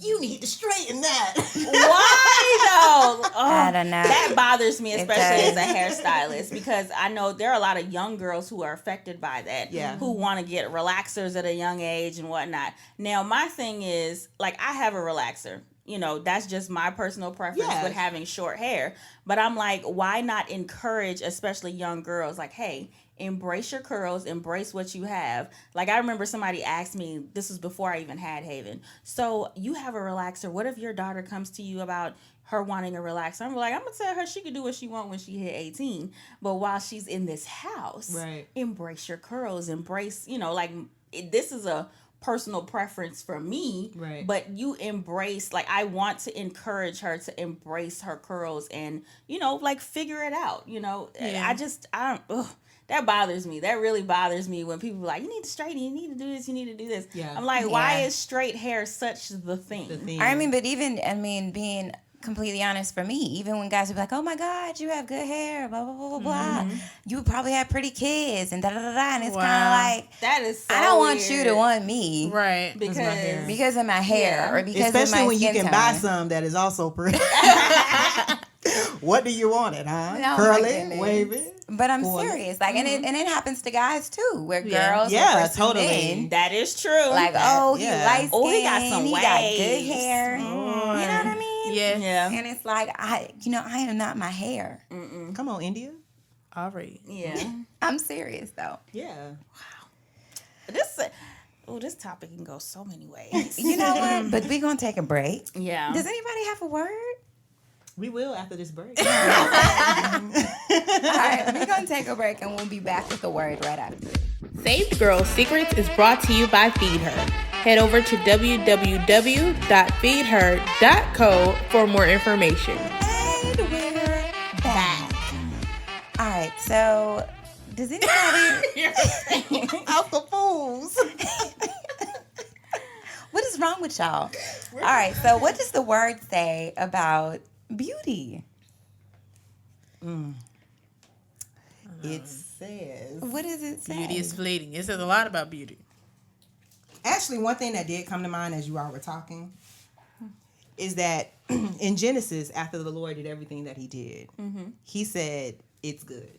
Speaker 3: You need to straighten that.
Speaker 4: Why though?
Speaker 1: I don't know.
Speaker 4: That bothers me,
Speaker 1: It
Speaker 4: especially as
Speaker 1: does.
Speaker 4: a hairstylist, because I know there are a lot of young girls who are affected by that.
Speaker 3: Yeah.
Speaker 4: Who want to get relaxers at a young age and whatnot. Now, my thing is, like, I have a relaxer. That's just my personal preference
Speaker 3: Yeah.
Speaker 4: with having short hair. But I'm like, why not encourage, especially young girls, like, hey, embrace your curls, embrace what you have. Like, I remember somebody asked me, this was before I even had Haven, so you have a relaxer. What if your daughter comes to you about her wanting a relaxer? I'm like, I'm going to tell her she can do what she wants when she hit 18. But while she's in this house,
Speaker 3: Right.
Speaker 4: embrace your curls, embrace, this is a personal preference for me,
Speaker 3: Right.
Speaker 4: but you embrace, like, I want to encourage her to embrace her curls and, like, figure it out,
Speaker 2: Yeah.
Speaker 4: that bothers me. That really bothers me when people are like, you need to straighten, you need to do this, you need to do this.
Speaker 3: Yeah.
Speaker 4: I'm like, why
Speaker 1: Yeah.
Speaker 4: is straight hair such the thing?
Speaker 3: The thing.
Speaker 1: But being completely honest, for me, even when guys would be like, oh my God, you have good hair, blah, blah, blah, blah, blah. You probably have pretty kids and da, da, da, da. And it's
Speaker 2: Wow.
Speaker 1: kind of like,
Speaker 4: That is so
Speaker 1: I don't want
Speaker 4: weird.
Speaker 1: you to want me
Speaker 2: right.
Speaker 4: because
Speaker 3: my hair.
Speaker 1: because of my hair
Speaker 4: Yeah.
Speaker 1: or because
Speaker 3: Especially
Speaker 1: of my
Speaker 3: when you
Speaker 1: skin
Speaker 3: can buy
Speaker 1: tone.
Speaker 3: some that is also pretty. What do you want it, huh?
Speaker 1: Oh, my
Speaker 3: Curly,
Speaker 1: goodness.
Speaker 3: wavy.
Speaker 1: But I'm
Speaker 3: Boy.
Speaker 1: serious. Like, and it happens to guys too, where
Speaker 2: Yeah.
Speaker 1: girls will
Speaker 3: Yeah,
Speaker 1: pursue
Speaker 3: totally.
Speaker 1: men.
Speaker 4: that is true.
Speaker 1: Like,
Speaker 3: That-
Speaker 1: oh,
Speaker 3: yeah.
Speaker 1: he light
Speaker 4: Oh, he got
Speaker 1: skinned,
Speaker 4: some
Speaker 1: he got good
Speaker 4: waves.
Speaker 1: hair. You know what I mean?
Speaker 2: Yeah.
Speaker 4: yeah.
Speaker 1: And it's like, I am not my hair.
Speaker 3: Come on, India.
Speaker 2: All right.
Speaker 4: Yeah.
Speaker 1: I'm serious though.
Speaker 3: Yeah.
Speaker 4: This topic can go so many ways.
Speaker 1: You know what? But we're gonna take a break.
Speaker 4: Yeah.
Speaker 1: Does anybody have a word?
Speaker 3: We will after this break.
Speaker 1: All right, we're gonna take a break and we'll be back with the word right after.
Speaker 2: Saved Girl Secrets is brought to you by Feed Her. Head over to www.feedher.co for more information.
Speaker 1: And we're back. All right, so does anybody
Speaker 3: Uncle Fools.
Speaker 1: what is is wrong with y'all? All right, so what does the word say about beauty?
Speaker 3: It says.
Speaker 1: What does it say?
Speaker 2: Beauty is fleeting. It says a lot about beauty.
Speaker 3: Actually, one thing that did come to mind as you all were talking is that in Genesis, after the Lord did everything that he did, he said, it's good.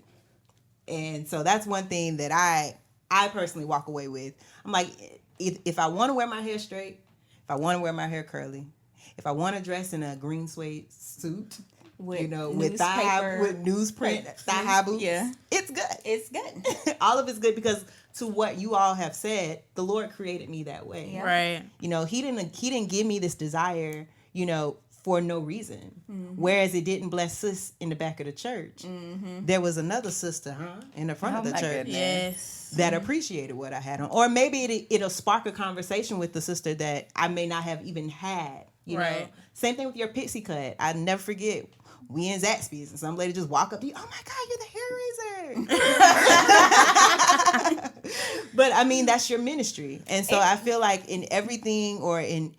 Speaker 3: And so that's one thing that I personally walk away with. I'm like, if I want to wear my hair straight, if I want to wear my hair curly, if I want to dress in a green suede suit, with newsprint thigh high boots, it's good.
Speaker 4: It's good.
Speaker 3: All of it's good because to what you all have said, the Lord created me that way.
Speaker 1: Yeah.
Speaker 2: Right.
Speaker 3: You know, he didn't give me this desire, you know, for no reason. Whereas it didn't bless sis in the back of the church. There was another sister, in the front of the
Speaker 1: my
Speaker 3: church
Speaker 1: goodness.
Speaker 2: Yes.
Speaker 3: that appreciated what I had on. Or maybe it'll spark a conversation with the sister that I may not have even had. You know?
Speaker 2: Right.
Speaker 3: Same thing with your pixie cut. I never forget. We in Zaxby's and some lady just walk up to you. Oh my God, you're the hair raiser. But I mean, that's your ministry. And so I feel like in everything or in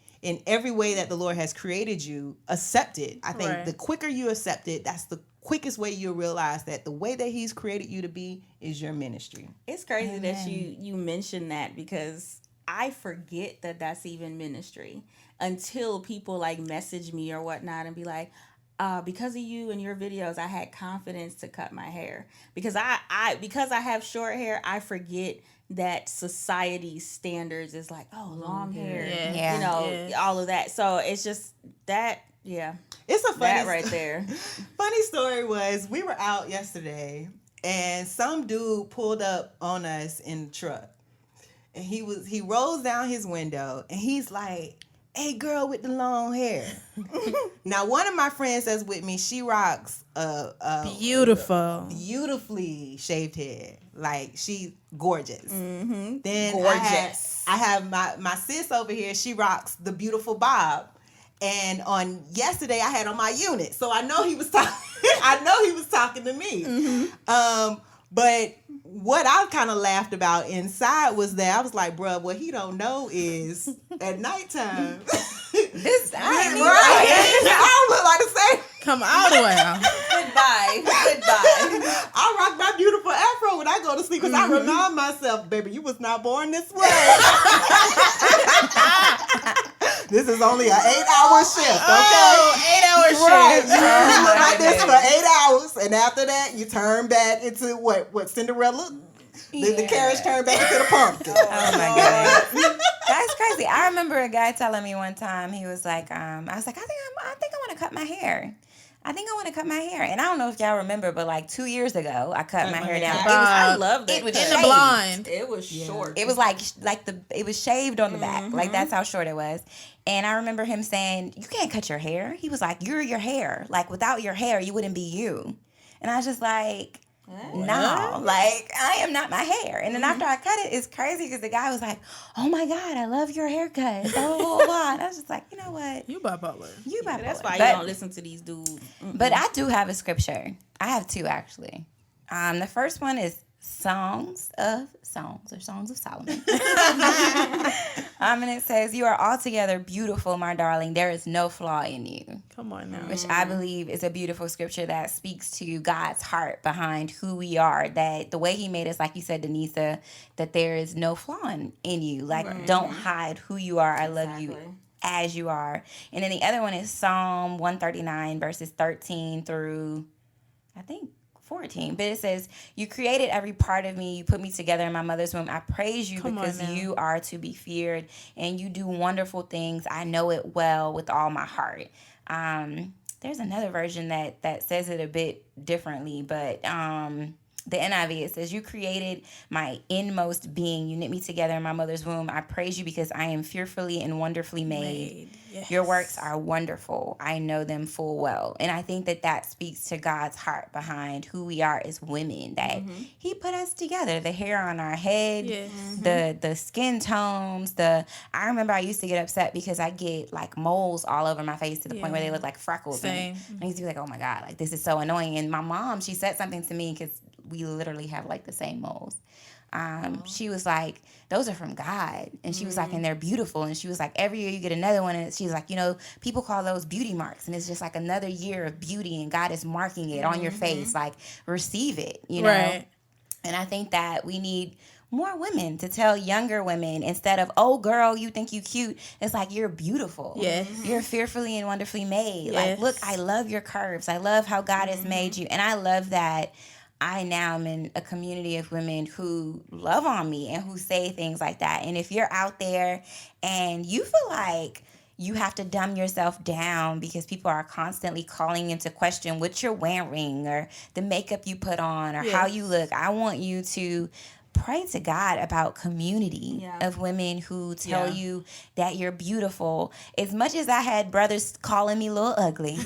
Speaker 3: every way that the Lord has created you, accept it. I think the quicker you accept it, that's the quickest way you'll realize that the way that he's created you to be is your ministry.
Speaker 4: It's crazy that you mentioned that because I forget that that's even ministry until people like message me or whatnot and be like, because of you and your videos, I had confidence to cut my hair because because I have short hair, I forget that society's standards is like, long hair, all of that. So it's just that,
Speaker 3: It's a funny
Speaker 4: that right there.
Speaker 3: Funny story was we were out yesterday and some dude pulled up on us in the truck and he rolls down his window and he's like, hey, girl with the long hair. Now, one of my friends that's with me, she rocks beautifully shaved head. Like, she's gorgeous. Then
Speaker 4: Gorgeous.
Speaker 3: I have my sis over here. She rocks the beautiful bob. And on yesterday, I had on my unit. So I know he was talking. I know he was talking to me. But what I kind of laughed about inside was that I was like, bruh, what he don't know is at nighttime.
Speaker 1: This I ain't
Speaker 3: I don't look like the same.
Speaker 2: Come all the way out.
Speaker 4: Goodbye.
Speaker 3: I rock my beautiful afro when I go to sleep because I remind myself, baby, you was not born this way. This is only an 8-hour shift, okay?
Speaker 2: 8-hour
Speaker 3: Right.
Speaker 2: shift.
Speaker 3: You look like this for 8 hours, and after that, you turn back into what Cinderella? The carriage turned back into the pumpkin.
Speaker 1: Oh my goodness. That's crazy. I remember a guy telling me one time, he was like, I was like, I think I want to cut my hair. I think I want to cut my hair. And I don't know if y'all remember, but like 2 years ago, I cut my hair down.
Speaker 4: I love that.
Speaker 1: It was
Speaker 2: In
Speaker 1: shaved.
Speaker 2: the blonde.
Speaker 4: It was short.
Speaker 1: It was it was shaved on the back. Like that's how short it was. And I remember him saying, you can't cut your hair. He was like, you're your hair. Like without your hair, you wouldn't be you. And I was just like, no, like I am not my hair. And then after I cut it, it's crazy because the guy was like, oh my God, I love your haircut. Blah, blah, blah, blah. And I was just like, you know what?
Speaker 2: You bipolar.
Speaker 1: You bipolar.
Speaker 4: That's why you
Speaker 1: But-
Speaker 4: don't listen to these dudes.
Speaker 1: But I do have a scripture. I have two actually. The first one is Songs of Solomon. And it says, you are altogether beautiful, my darling. There is no flaw in you.
Speaker 2: Come on now.
Speaker 1: Which I believe is a beautiful scripture that speaks to God's heart behind who we are. That the way he made us, like you said, Denisa, that there is no flaw in you. Like, don't hide who you are. I love you as you are. And then the other one is Psalm 139, verses 13 through, I think, 14. But it says, you created every part of me. You put me together in my mother's womb. I praise you because you are to be feared and you do wonderful things. I know it well with all my heart. There's another version that says it a bit differently, but the NIV, it says, you created my inmost being. You knit me together in my mother's womb. I praise you because I am fearfully and wonderfully made.
Speaker 2: Yes.
Speaker 1: Your works are wonderful. I know them full well. And I think that speaks to God's heart behind who we are as women, that he put us together. The hair on our head, the skin tones, I remember I used to get upset because I get like moles all over my face to the point where they look like freckles.
Speaker 2: Same.
Speaker 1: And I used to be like, oh my God, like this is so annoying. And my mom, she said something to me because we literally have like the same moles. She was like, those are from God. And she was like, and they're beautiful. And she was like, every year you get another one. And she's like, you know, people call those beauty marks. And it's just like another year of beauty. And God is marking it on your face. Like, receive it, you know?
Speaker 2: Right.
Speaker 1: And I think that we need more women to tell younger women, instead of, oh, girl, you think you cute. It's like, you're beautiful.
Speaker 2: Yes.
Speaker 1: You're fearfully and wonderfully made. Like,
Speaker 2: Yes.
Speaker 1: look, I love your curves. I love how God has made you. And I love that I now am in a community of women who love on me and who say things like that. And if you're out there and you feel like you have to dumb yourself down because people are constantly calling into question what you're wearing or the makeup you put on or how you look, I want you to pray to God about community of women who tell you that you're beautiful. As much as I had brothers calling me little ugly,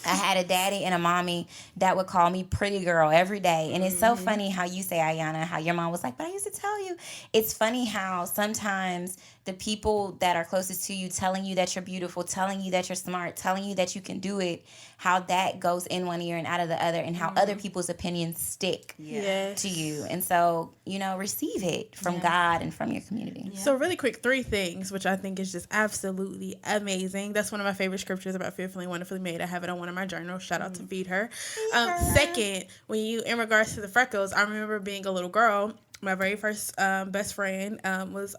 Speaker 1: I had a daddy and a mommy that would call me pretty girl every day. And it's so funny how you say, Ayana, how your mom was like, but I used to tell you. It's funny how sometimes the people that are closest to you telling you that you're beautiful, telling you that you're smart, telling you that you can do it, how that goes in one ear and out of the other, and how other people's opinions stick to you. And so, you know, receive it from God and from your community.
Speaker 2: So really quick, 3 things, which I think is just absolutely amazing. That's one of my favorite scriptures about fearfully and wonderfully made. I have it on one of my journals. Shout out to Feed Her. Second, when you, in regards to the freckles, I remember being a little girl. My very first best friend was,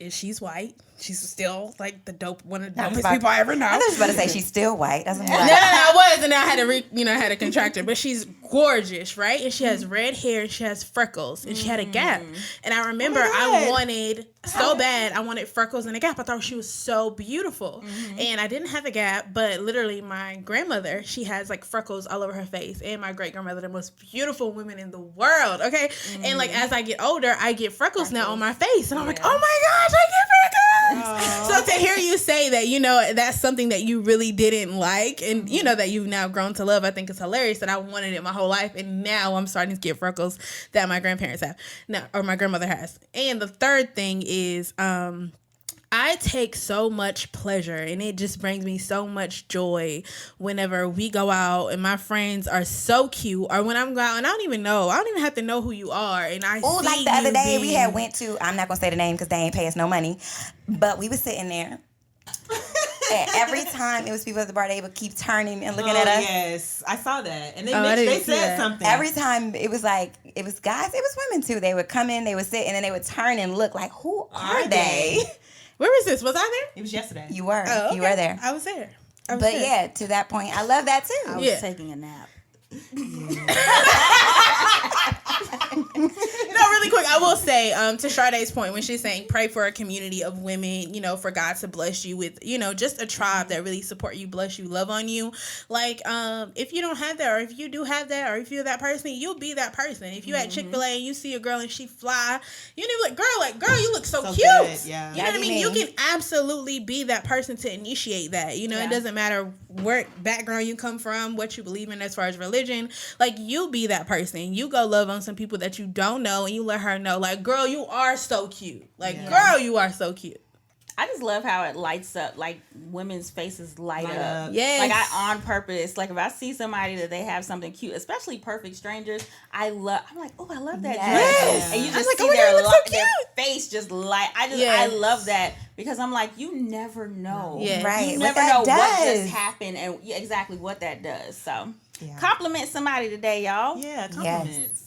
Speaker 2: she's white. She's still like the one of the dopest people I ever know.
Speaker 1: I was about to say she's still white. That's
Speaker 2: No, I was, and I had to I had to contract her. But she's gorgeous, right? And she has red hair, and she has freckles, and she had a gap. And I remember I wanted so bad. I wanted freckles and a gap. I thought she was so beautiful, and I didn't have a gap. But literally, my grandmother, she has like freckles all over her face, and my great grandmother, the most beautiful women in the world. Okay, and like as I get older, I get freckles now on my face, and I'm like, oh my gosh, I get freckles. So to hear you say that, you know, that's something that you really didn't like, and you know that you've now grown to love, I think it's hilarious that I wanted it my whole life, and now I'm starting to get freckles that my grandparents have now, or my grandmother has. And the third thing is, I take so much pleasure, and it just brings me so much joy whenever we go out and my friends are so cute, or when I'm out and I don't even have to know who you are, and I see
Speaker 1: like the other day we had
Speaker 2: being-
Speaker 1: went to, I'm not gonna say the name because they ain't pay us no money, but we was sitting there. And every time it was people at the bar, they would keep turning and looking at us.
Speaker 3: Yes, I saw that, and they
Speaker 2: I
Speaker 3: they
Speaker 2: didn't see
Speaker 3: said
Speaker 2: that.
Speaker 3: something.
Speaker 1: Every time it was like, it was guys, it was women too. They would come in, they would sit, and then they would turn and look like, who are they?
Speaker 2: Where was this? Was I there?
Speaker 3: It was yesterday.
Speaker 1: You were.
Speaker 2: Oh, okay.
Speaker 1: You were there.
Speaker 2: I was there.
Speaker 1: But yeah, to that point, I love that too.
Speaker 4: I was taking a nap.
Speaker 2: Really quick, I will say, to Sade's point, when she's saying pray for a community of women, you know, for God to bless you with, you know, just a tribe that really support you, bless you, love on you. Like, if you don't have that, or if you do have that, or if you're that person, you'll be that person. If you at Chick-fil-A and you see a girl and she fly, you know, girl, you look so cute.
Speaker 3: good, yeah.
Speaker 2: You know what I mean? You can absolutely be that person to initiate that. You know, it doesn't matter where background you come from, what you believe in as far as religion. Like, you be that person. You go love on some people that you don't know, and you let her know, like, girl, you are so cute. Like, girl, you are so cute.
Speaker 4: I just love how it lights up, like women's faces light up.
Speaker 2: Yes.
Speaker 4: Like I on purpose. Like if I see somebody that they have something cute, especially perfect strangers, I'm like, oh, I love that
Speaker 1: Yes.
Speaker 4: dress. And you
Speaker 2: I'm
Speaker 4: just
Speaker 2: like,
Speaker 4: see
Speaker 2: oh my
Speaker 4: their,
Speaker 2: God, look so
Speaker 4: their
Speaker 2: cute.
Speaker 4: face just light. I
Speaker 2: Yes.
Speaker 4: love that because I'm like, you never know.
Speaker 2: Yeah.
Speaker 1: Right.
Speaker 4: You
Speaker 1: What
Speaker 4: never
Speaker 1: that
Speaker 4: know what
Speaker 1: does.
Speaker 4: just happened and exactly what that does. So
Speaker 3: Yeah.
Speaker 4: compliment somebody today, y'all.
Speaker 3: Yeah,
Speaker 1: Yes.
Speaker 3: compliments.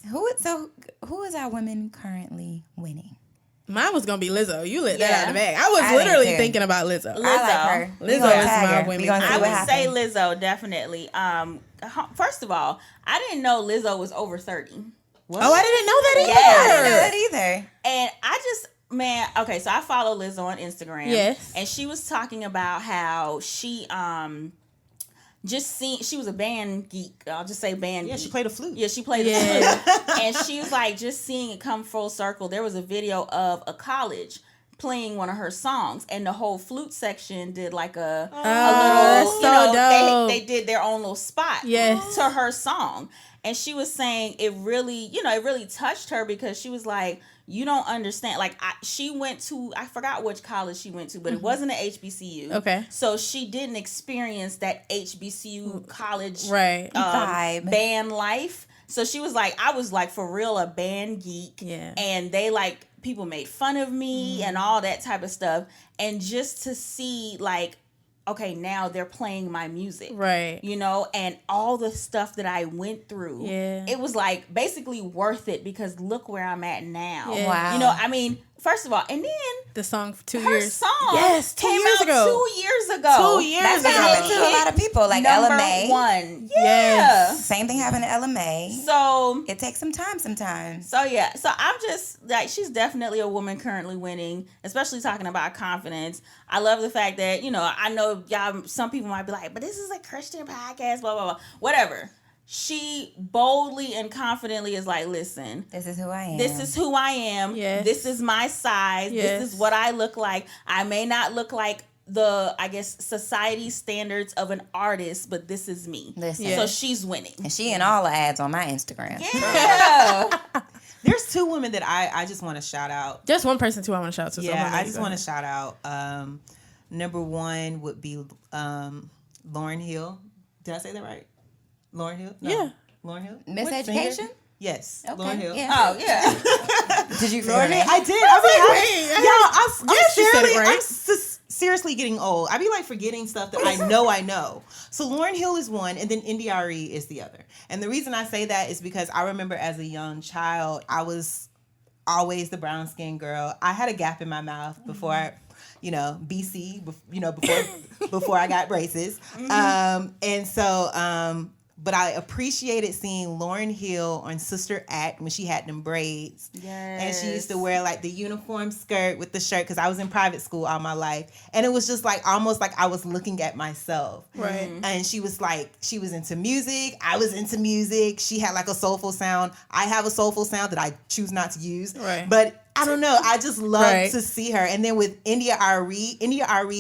Speaker 1: Who is our women currently winning?
Speaker 2: Mine was gonna be Lizzo. You lit that
Speaker 4: Yeah.
Speaker 2: out of the bag. I was
Speaker 1: I
Speaker 2: literally
Speaker 1: did too.
Speaker 2: thinking about Lizzo.
Speaker 1: I like her.
Speaker 4: Lizzo.
Speaker 1: We
Speaker 2: Lizzo
Speaker 1: gonna
Speaker 2: is
Speaker 1: tag
Speaker 2: my
Speaker 1: her.
Speaker 2: women.
Speaker 1: We gonna see
Speaker 4: I
Speaker 1: what
Speaker 4: would say
Speaker 1: happens.
Speaker 4: Lizzo, definitely. First of all, I didn't know Lizzo was over 30.
Speaker 2: Oh, I didn't know that either.
Speaker 4: Yes.
Speaker 1: I didn't know that either.
Speaker 4: And I just, man, okay, so I follow Lizzo on Instagram.
Speaker 2: Yes.
Speaker 4: And she was talking about how she she was a band geek. I'll just say band
Speaker 3: Yeah,
Speaker 4: geek.
Speaker 3: she played a flute.
Speaker 4: Yeah, she played
Speaker 2: Yeah.
Speaker 4: the flute. And she was like, just seeing it come full circle. There was a video of a college playing one of her songs, and the whole flute section did like a
Speaker 2: that's
Speaker 4: little,
Speaker 2: so dope.
Speaker 4: they did their own little spot
Speaker 2: Yes.
Speaker 4: to her song. And she was saying it really touched her because she was like, you don't understand. Like, she went to, I forgot which college she went to, but it wasn't an HBCU.
Speaker 2: Okay.
Speaker 4: So she didn't experience that HBCU college
Speaker 2: Right.
Speaker 1: Vibe.
Speaker 4: band life. So she was like, I was like for real a band geek.
Speaker 2: Yeah.
Speaker 4: And they like, people made fun of me and all that type of stuff. And just to see like, okay, now they're playing my music.
Speaker 2: Right.
Speaker 4: You know, and all the stuff that I went through.
Speaker 2: Yeah.
Speaker 4: It was like basically worth it because look where I'm at now.
Speaker 2: Yeah.
Speaker 1: Wow.
Speaker 4: You know, I mean, first of all, and then
Speaker 2: The song for 2
Speaker 4: her
Speaker 2: years.
Speaker 4: song
Speaker 2: Yes, 2
Speaker 4: came
Speaker 2: years
Speaker 4: out
Speaker 2: ago.
Speaker 4: 2 years ago.
Speaker 2: 2 years
Speaker 1: That's what
Speaker 2: ago.
Speaker 1: happened to a lot of people, like Ella
Speaker 4: Number
Speaker 1: May.
Speaker 4: one.
Speaker 2: Yes.
Speaker 4: Yeah.
Speaker 1: Same thing happened to Ella May.
Speaker 4: So
Speaker 1: It takes some time sometimes.
Speaker 4: So yeah, so I'm just like, she's definitely a woman currently winning, especially talking about confidence. I love the fact that, you know, I know y'all, some people might be like, but this is a Christian podcast, blah, blah, blah, whatever. She boldly and confidently is like, listen,
Speaker 1: This is who I am.
Speaker 4: this is who I am.
Speaker 2: Yes.
Speaker 4: This is my size.
Speaker 2: Yes.
Speaker 4: This is what I look like. I may not look like the, I guess, society standards of an artist, but this is me.
Speaker 1: Listen.
Speaker 2: Yeah.
Speaker 4: So she's winning.
Speaker 1: And she in all the ads on my Instagram.
Speaker 4: Yeah.
Speaker 3: There's two women that I just want to shout out.
Speaker 2: Just one person, too, I want to shout out to.
Speaker 3: Yeah, I just want to shout out. Number one would be Lauryn Hill. Did I say that right? Lauryn Hill? No.
Speaker 2: Yeah.
Speaker 3: Lauryn Hill?
Speaker 1: Miss
Speaker 3: What
Speaker 1: Education?
Speaker 3: singer? Yes.
Speaker 1: Okay,
Speaker 3: Lauryn Hill.
Speaker 1: yeah.
Speaker 4: Oh, yeah.
Speaker 1: Did you figure
Speaker 3: Lauryn
Speaker 1: it
Speaker 3: Hill.
Speaker 1: out?
Speaker 3: I did. I'm
Speaker 2: Yes, you said it right.
Speaker 3: seriously getting old. I be like forgetting stuff that I know. So Lauryn Hill is one, and then India.Arie is the other. And the reason I say that is because I remember as a young child, I was always the brown skinned girl. I had a gap in my mouth before I, BC, before I got braces. And so, but I appreciated seeing Lauryn Hill on Sister Act when she had them braids.
Speaker 4: Yes.
Speaker 3: And she used to wear like the uniform skirt with the shirt because I was in private school all my life. And it was just like almost like I was looking at myself.
Speaker 2: Right.
Speaker 3: And she was into music. I was into music. She had like a soulful sound. I have a soulful sound that I choose not to use.
Speaker 2: Right.
Speaker 3: But I don't know. I just love
Speaker 2: Right.
Speaker 3: to see her. And then with India.Arie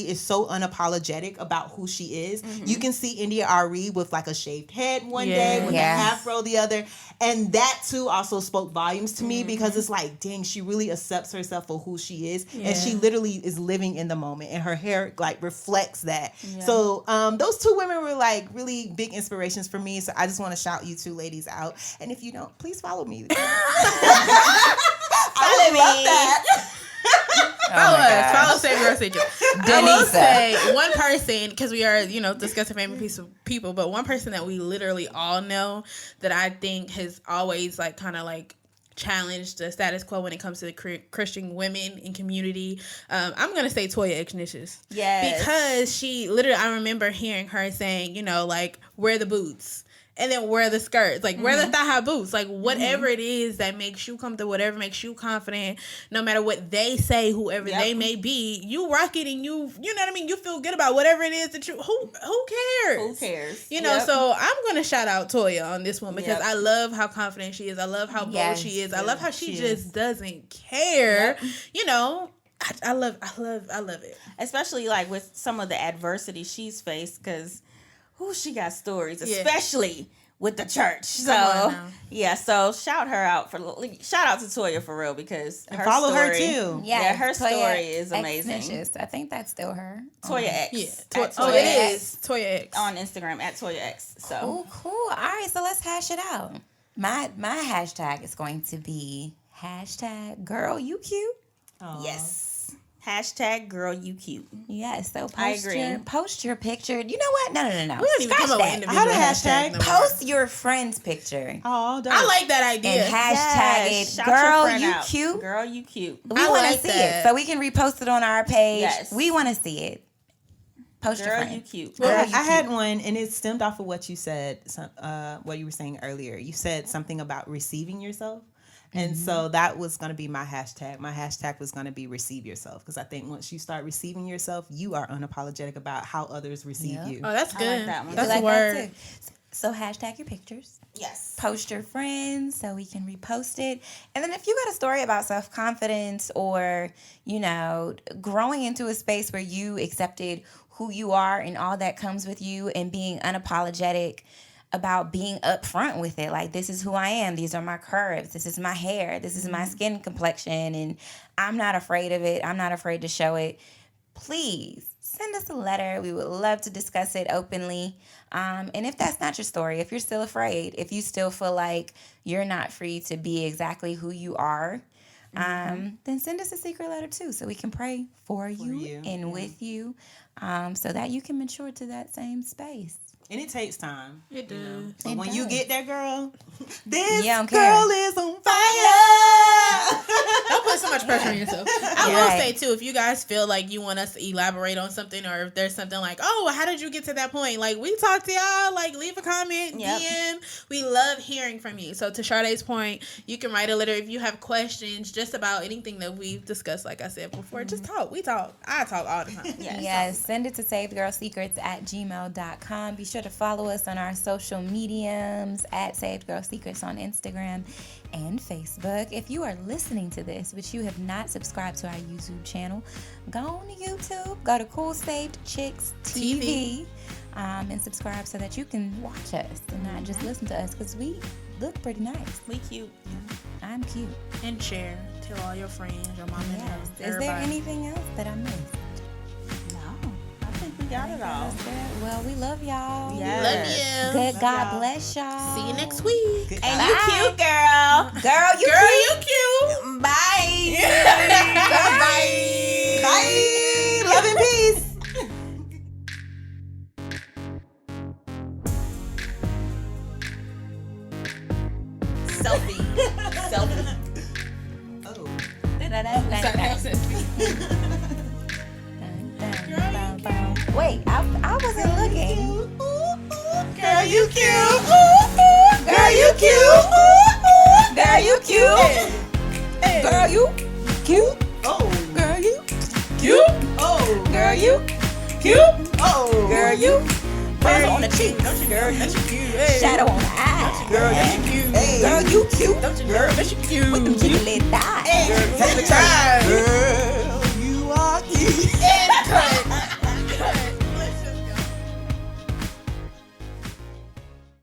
Speaker 3: is so unapologetic about who she is. You can see India.Arie with like a shaved head one day, with
Speaker 1: Yes.
Speaker 3: an afro the other. And that too also spoke volumes to me because it's like, dang, she really accepts herself for who she is. And she literally is living in the moment. And her hair like reflects that. So those two women were like really big inspirations for me. So I just want to shout you two ladies out. And if you don't, please follow me. I would love that.
Speaker 2: Follow Save Your Secret. I will say one person, because we are, discussing famous people, but one person that we literally all know that I think has always challenged the status quo when it comes to the Christian women in community. I'm going to say Toya Ignatius.
Speaker 4: Yes.
Speaker 2: Because she literally, I remember hearing her saying, wear the boots. And then wear the skirts, wear the thigh-high boots, whatever it is that makes you comfortable, whatever makes you confident, no matter what they say, whoever they may be, you rock it and you know what I mean? You feel good about whatever it is that who cares?
Speaker 4: Who cares?
Speaker 2: So I'm going to shout out Toya on this one because I love how confident she is. I love how bold she is. I love how she just doesn't care. I love it.
Speaker 4: Especially with some of the adversity she's faced because she got stories, especially with the church. So so shout out to Toya for real because her
Speaker 3: follow
Speaker 4: story,
Speaker 3: her too.
Speaker 4: Yeah, her
Speaker 1: Toya
Speaker 4: story is amazing.
Speaker 1: Ignatius. I think that's still her.
Speaker 4: Toya X.
Speaker 2: Yeah.
Speaker 4: At Toya
Speaker 2: it
Speaker 4: X.
Speaker 2: is. Toya X.
Speaker 4: On Instagram at Toya X. So
Speaker 1: Cool. All right, so let's hash it out. My hashtag is going to be #girl you cute.
Speaker 4: yes. #girl you cute.
Speaker 1: Yes, so
Speaker 4: I agree.
Speaker 1: post your picture. You know what? No.
Speaker 2: We don't even come up with individual
Speaker 3: I had a
Speaker 2: hashtags
Speaker 3: hashtag.
Speaker 2: no more.
Speaker 1: Post your friend's picture
Speaker 3: Oh,
Speaker 2: I like that idea.
Speaker 1: and hashtag
Speaker 4: Yes,
Speaker 1: it.
Speaker 4: shout your
Speaker 1: Girl,
Speaker 4: friend
Speaker 1: you
Speaker 4: out.
Speaker 1: cute.
Speaker 4: Girl, you cute.
Speaker 1: We
Speaker 2: I
Speaker 1: want to
Speaker 2: like
Speaker 1: see
Speaker 2: that.
Speaker 1: it so we can repost it on our page.
Speaker 4: Yes.
Speaker 1: We want to see it. Post your
Speaker 4: Girl,
Speaker 1: friend.
Speaker 4: you cute.
Speaker 1: Girl,
Speaker 3: I
Speaker 1: you
Speaker 3: had
Speaker 1: cute.
Speaker 3: one, and it stemmed off of what you said, what you were saying earlier. You said something about receiving yourself. And so that was going to be my hashtag. My hashtag was going to be receive yourself. Because I think once you start receiving yourself, you are unapologetic about how others receive you.
Speaker 2: Oh, that's
Speaker 4: I
Speaker 2: good.
Speaker 4: like that one.
Speaker 2: That's
Speaker 1: I
Speaker 2: a
Speaker 1: like that
Speaker 2: word.
Speaker 1: too. So hashtag your pictures.
Speaker 4: Yes.
Speaker 1: Post your friends so we can repost it. And then if you got a story about self-confidence or, growing into a space where you accepted who you are and all that comes with you and being unapologetic about being upfront with it. Like, this is who I am. These are my curves. This is my hair. This is my skin complexion. And I'm not afraid of it. I'm not afraid to show it. Please send us a letter. We would love to discuss it openly. And if that's not your story, if you're still afraid, if you still feel like you're not free to be exactly who you are, then send us a secret letter too, so we can pray for you and with you, so that you can mature to that same space.
Speaker 3: And it takes time.
Speaker 2: It does.
Speaker 3: But when you get there, girl, this
Speaker 1: don't
Speaker 3: girl
Speaker 1: care.
Speaker 3: is on fire.
Speaker 2: Don't put so much pressure on yourself. I will say too, if you guys feel like you want us to elaborate on something, or if there's something like, oh, how did you get to that point? Like, we talk to y'all. Like, leave a comment, DM. We love hearing from you. So to Sade's point, you can write a letter if you have questions just about anything that we've discussed. Like I said before, just talk. We talk. I talk all the time.
Speaker 1: Yes, send it to savedgirlsecrets@gmail.com. Be sure to follow us on our social mediums at Saved Girl Secrets on Instagram and Facebook. If you are listening to this, but you have not subscribed to our YouTube channel, go on to YouTube, go to Cool Saved Chicks TV, and subscribe so that you can watch us and not just listen to us, because we look pretty nice.
Speaker 4: We cute.
Speaker 1: I'm cute.
Speaker 2: And share. Tell all your friends, your mom and dad.
Speaker 1: Is there anything else that I missed?
Speaker 4: We got it all.
Speaker 1: Well, we love y'all.
Speaker 4: Yes.
Speaker 2: Love you.
Speaker 1: Good God bless y'all.
Speaker 2: See you next week.
Speaker 4: And you cute, girl.
Speaker 1: Girl, you cute.
Speaker 2: cute.
Speaker 4: Bye.
Speaker 3: Bye. Bye. Love and peace.
Speaker 4: Selfie. Selfie.
Speaker 3: Oh.
Speaker 1: Wait, I wasn't looking.
Speaker 3: Girl, you cute.
Speaker 1: Girl, you cute. Girl, you cute. Girl, you cute.
Speaker 3: Oh.
Speaker 1: Girl, you cute.
Speaker 3: Oh.
Speaker 1: Girl, you
Speaker 3: Cute. Oh.
Speaker 1: girl, you buzz on the cheek.
Speaker 2: Don't you, girl? That's you cute. Hey.
Speaker 1: Shadow on the eye.
Speaker 2: Girl, that's you cute.
Speaker 3: Hey.
Speaker 1: Girl, you cute.
Speaker 2: Don't you, girl? That's you cute.
Speaker 1: With them jiggly thighs.
Speaker 3: Hey. Take the time.